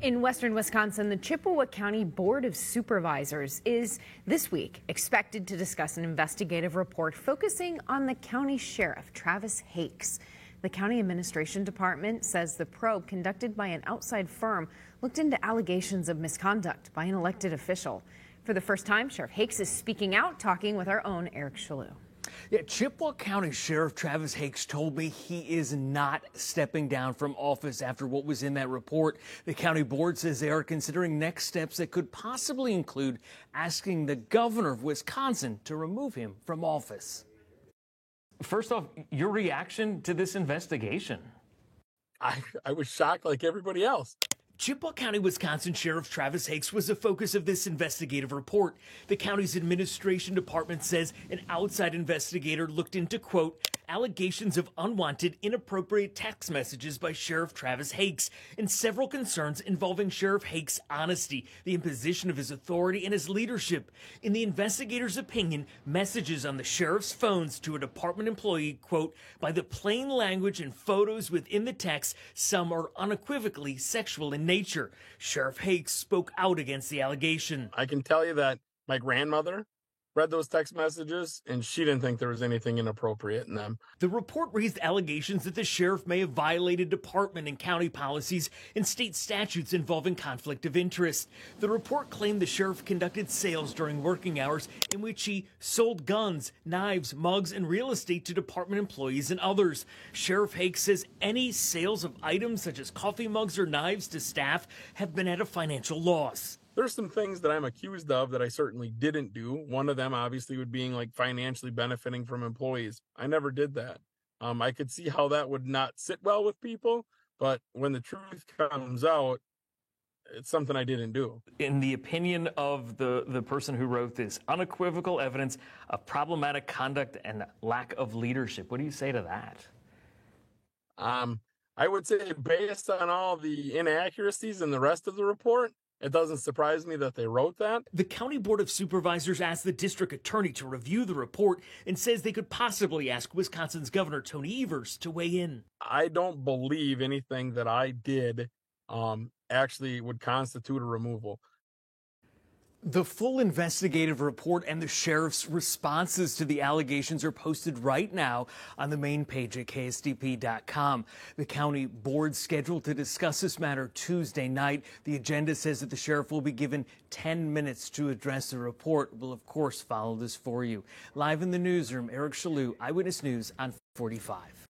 In western Wisconsin, the Chippewa County Board of Supervisors is this week expected to discuss an investigative report focusing on the county sheriff, Travis Hakes. The county administration department says the probe conducted by an outside firm looked into allegations of misconduct by an elected official. For the first time, Sheriff Hakes is speaking out, talking with our own Eric Chaloux. Yeah, Chippewa County Sheriff Travis Hakes told me he is not stepping down from office after what was in that report. The county board says they are considering next steps that could possibly include asking the governor of Wisconsin to remove him from office. First off, your reaction to this investigation? I was shocked like everybody else. Chippewa County, Wisconsin Sheriff Travis Hakes was the focus of this investigative report. The county's administration department says an outside investigator looked into, quote, allegations of unwanted, inappropriate text messages by Sheriff Travis Hakes and several concerns involving Sheriff Hakes' honesty, the imposition of his authority, and his leadership. In the investigator's opinion, messages on the sheriff's phones to a department employee, quote, by the plain language and photos within the text, some are unequivocally sexual in nature. Sheriff Hakes spoke out against the allegation. I can tell you that my grandmother read those text messages, and she didn't think there was anything inappropriate in them. The report raised allegations that the sheriff may have violated department and county policies and state statutes involving conflict of interest. The report claimed the sheriff conducted sales during working hours in which he sold guns, knives, mugs, and real estate to department employees and others. Sheriff Hakes says any sales of items such as coffee mugs or knives to staff have been at a financial loss. There's some things that I'm accused of that I certainly didn't do. One of them obviously would being like financially benefiting from employees. I never did that. I could see how that would not sit well with people, but when the truth comes out, it's something I didn't do. In the opinion of the person who wrote this, unequivocal evidence of problematic conduct and lack of leadership. What do you say to that? I would say based on all the inaccuracies in the rest of the report, it doesn't surprise me that they wrote that. The County Board of Supervisors asked the district attorney to review the report and says they could possibly ask Wisconsin's Governor Tony Evers to weigh in. I don't believe anything that I did actually would constitute a removal. The full investigative report and the sheriff's responses to the allegations are posted right now on the main page at KSDP.com. The county board's scheduled to discuss this matter Tuesday night. The agenda says that the sheriff will be given 10 minutes to address the report. We'll, of course, follow this for you. Live in the newsroom, Eric Chaloux, Eyewitness News on 45.